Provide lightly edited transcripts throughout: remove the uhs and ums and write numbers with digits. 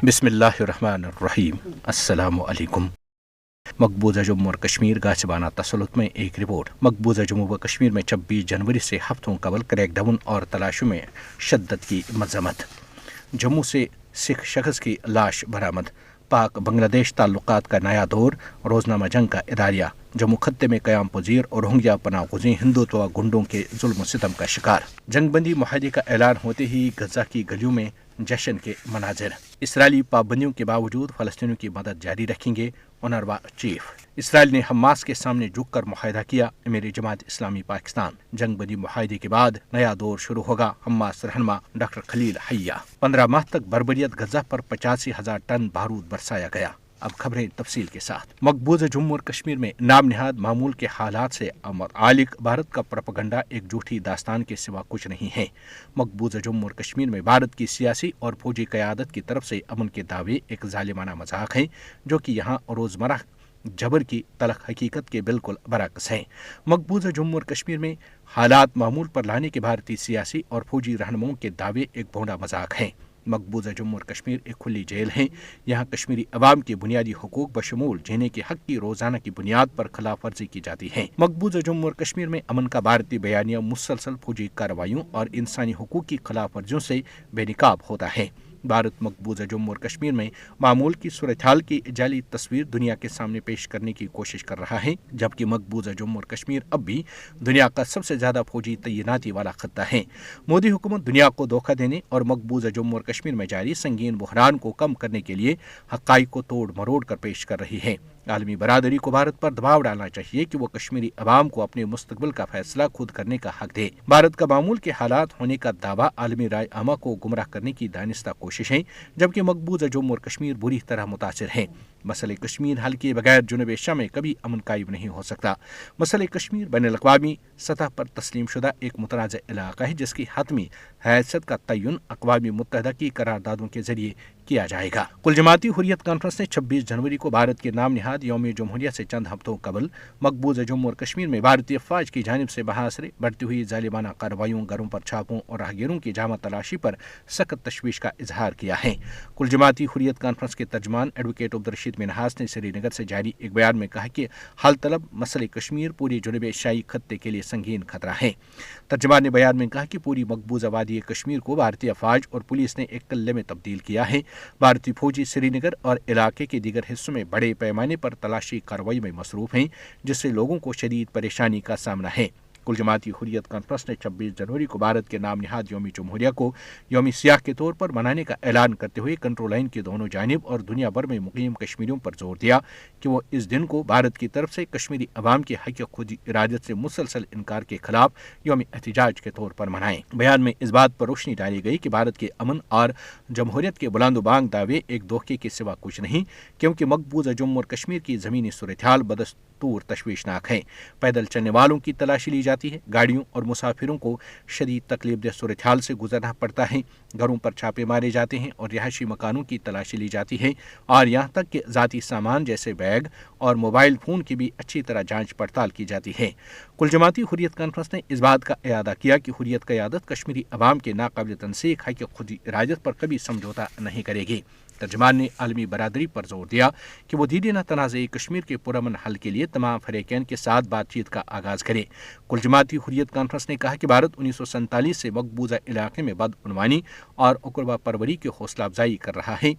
बिस्मिल्लाहिर्रहमानिर्रहीम। अस्सलामु अलैकुम। मकबूजा जम्मू और कश्मीर गासिबाना तसल्लुत में एक रिपोर्ट। मकबूजा जम्मू व कश्मीर में 26 जनवरी से हफ्तों कबल क्रैकडाउन और तलाशों में शद्दत की मजम्मत। जम्मू से सिख शख्स की लाश बरामद। पाक बांग्लादेश ताल्लुकात का नया दौर। रोजनामा जंग का इदारिया। जम्मू खत्ते में कयाम पजीर और रोहिंग्या पनाह गुज़ीर हिंदुत्व गुंडों के जुल्म सितम का शिकार। जंगबंदी मुआहदे का ऐलान होते ही गजा की गलियों में जश्न के मनाजिर। इसराइली पाबंदियों के बावजूद फलस्तीनियों की मदद जारी रखेंगे उनरवा चीफ। इसराइल ने हमास के सामने झुककर मुआहदा किया। अमीर जमात इस्लामी पाकिस्तान। जंगबंदी मुआहदे के बाद नया दौर शुरू होगा। हमास रहनुमा डॉक्टर खलील हैया। 15 माह तक बर्बरियत गजा पर 85,000 टन बारूद बरसाया गया। अब खबरें तफसील के साथ। मकबूजा जम्मू और कश्मीर में नाम निहाद मामूल के हालात से मुतालिक भारत का प्रोपेगेंडा एक झूठी दास्तान के सिवा कुछ नहीं है। मकबूजा जम्मू और कश्मीर में भारत की सियासी और फौजी क़यादत की तरफ से अमन के दावे एक जालिमाना मजाक है जो कि यहाँ रोज़मर्रा जबर की तलख हकीकत के बिल्कुल बरअक्स है। मकबूजा जम्मू और कश्मीर में हालात मामूल पर लाने के भारतीय सियासी और फौजी रहनुमाओं के दावे एक भोंडा मजाक है। मकबूजा जम्मू और कश्मीर एक खुली जेल है। यहाँ कश्मीरी अवाम के बुनियादी हुकूक बशमूल जीने के हक की रोजाना की बुनियाद पर खिलाफ वर्जी की जाती है। मकबूजा जम्मू और कश्मीर में अमन का भारतीय बयानिया मुसलसल फौजी कार्रवाइयों और इंसानी हुकूक की खिलाफ वर्जियों से बेनिकाब होता है। भारत मकबूजा जम्मू और कश्मीर में मामूल की सूरत हाल की जाली तस्वीर दुनिया के सामने पेश करने की कोशिश कर रहा है, जबकि मकबूजा जम्मू और कश्मीर अब भी दुनिया का सबसे ज्यादा फौजी तैनाती वाला खत्ता है। मोदी हुकूमत दुनिया को धोखा देने और मकबूजा जम्मू और कश्मीर में जारी संगीन बुहरान को कम करने के लिए हक़ाइक़ को तोड़ मरोड़ कर पेश कर रही है। आलमी बरादरी को भारत पर दबाव डालना चाहिए कि वो कश्मीरी अवाम को अपने मुस्तकबिल का फैसला खुद करने का हक दे। भारत का मामूल के हालात होने का दावा आलमी राय आमा को गुमराह करने की दानिस्ता कोशिश है, जबकि मकबूजा जम्मू और कश्मीर बुरी तरह मुतासिर है। मसले कश्मीर हल किए बगैर जुनूब एशिया में कभी अमन कायम नहीं हो सकता। मसले कश्मीर बैनुल-अक़वामी सतह पर तस्लीम शुदा एक मुतनाज़ इलाका है जिसकी हतमी हैसियत का तयन अक़वाम मुत्तहिदा की करारदादों के जरिए किया जाएगा। कुल जमाती हुर्रियत कॉन्फ्रेंस ने 26 जनवरी को भारत के नाम निहाद यौम जमहूरिया से चंद हफ्तों कबल मकबूजा जम्मू और कश्मीर में भारतीय फौज की जानिब से बहासरे बढ़ती हुई जालिमाना कार्रवाइयों, घरों पर छापों और राहगीरों की जामा तलाशी पर सख्त तशवीश का इजहार किया है। कुल जमाती हुर्रियत कॉन्फ्रेंस के तर्जमान एडवोकेट अब्दुर्रशीद मिन्हास ने श्रीनगर से जारी एक बयान में कहा कि हल तलब मसले कश्मीर पूरी जुनूब एशियाई खत्ते के लिए संगीन खतरा है। तर्जमान ने बयान में कहा कि पूरी मकबूजा वादी कश्मीर को भारतीय फौज और पुलिस ने एक किले में तब्दील किया है। भारतीय फौजी श्रीनगर और इलाके के दीगर हिस्सों में बड़े पैमाने पर तलाशी कार्रवाई में मसरूफ हैं, जिससे लोगों को शदीद परेशानी का सामना है। कुल जमाती हुर्रियत कॉन्फ्रेंस ने 26 जनवरी को भारत के नाम निहाद यौम जमहूरिया को यौम सियाह के तौर पर मनाने का ऐलान करते हुए कंट्रोल लाइन की दोनों जानिब और दुनिया भर में मुकीम कश्मीरियों पर जोर दिया कि वो इस दिन को भारत की तरफ से कश्मीरी अवाम के हक खुद इरादत से मुसलसल इनकार के खिलाफ यौम एहतिजाज के तौर पर मनाएं। बयान में इस बात पर रोशनी डाली गई कि भारत के अमन और जमहूरियत के बुलंदबांग दावे एक धोखे के सिवा कुछ नहीं, क्योंकि मकबूजा जम्मू और कश्मीर की जमीनी सूरत हाल बदस्तूर तशवीशनाक है। पैदल चलने वालों की तलाशी ली जाती है, गाड़ियों और मुसाफिरों को शदीद तकलीफदेह सूरत हाल से गुजरना पड़ता है, घरों पर छापे मारे जाते हैं और रिहायशी मकानों की तलाशी ली जाती है, और यहाँ तक कि ज़ाती सामान जैसे बैग और मोबाइल फ़ोन की भी अच्छी तरह जांच पड़ताल की जाती है। कुल जमाती हुर्रियत कॉन्फ्रेंस ने इस बात का इरादा किया कि हुर्रियत क़यादत कश्मीरी अवाम के नाकाबिल तनसीख हक़ खुद इरादत पर कभी समझौता नहीं करेगी। तर्जमान ने आलमी बरादरी पर जोर दिया कि वो दीदीना तनाज़े कश्मीर के पुरअमन हल के लिए तमाम फरीकैन के साथ बातचीत का आगाज़ करे। कुल जमाती हुर्रियत कॉन्फ्रेंस ने कहा कि भारत 1947 से मकबूजा इलाके में बदउनवानी और उकरवा परवरी की हौसला अफजाई कर रहा है।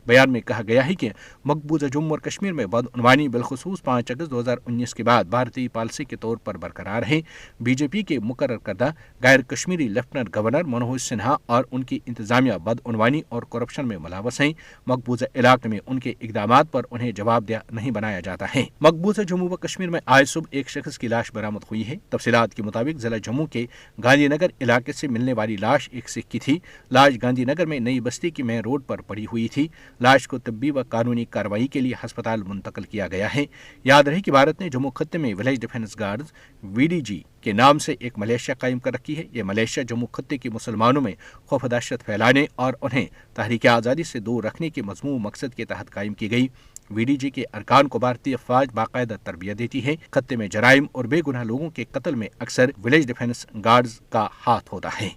बयान में कहा गया है कि मकबूजा जम्मू और कश्मीर में बदउनवानी बिलखुसूस 5 अगस्त 2019 के बाद भारतीय पॉलिसी के तौर पर बरकरार है। बीजेपी के मुकर्रर करदा गैर कश्मीरी लेफ्टिनेंट गवर्नर मनोज सिन्हा और उनकी इंतजामिया बदउनवानी और करप्शन में मुलव्वस हैं। मकबूजा इलाके में उनके इकदामात पर उन्हें जवाबदेह नहीं बनाया जाता है। मकबूजा जम्मू व कश्मीर में आज सुबह एक शख्स की लाश बरामद हुई है। तफसीलात के मुताबिक जिला जम्मू के गांधीनगर इलाके से मिलने वाली लाश एक सिख की थी। लाश गांधीनगर में नई बस्ती की मेन रोड पर पड़ी हुई थी। लाश को तिब्बी व कानूनी कार्रवाई के लिए अस्पताल मुंतकिल किया गया है। याद रहे कि भारत ने जम्मू खत्ते में विलेज डिफेंस गार्ड्स VDG के नाम से एक मलेशिया कायम कर रखी है। ये मलेशिया जम्मू खत्ते के मुसलमानों में खौफ दहशत फैलाने और उन्हें तहरीक आज़ादी से दूर रखने के मज़मूम मकसद के तहत कायम की गई। VDG के अरकान को भारतीय फौज बाकायदा तरबियत देती है। खत्ते में जराइम और बेगुनाह लोगों के कत्ल में अक्सर विलेज डिफेंस गार्ड्स का हाथ होता है।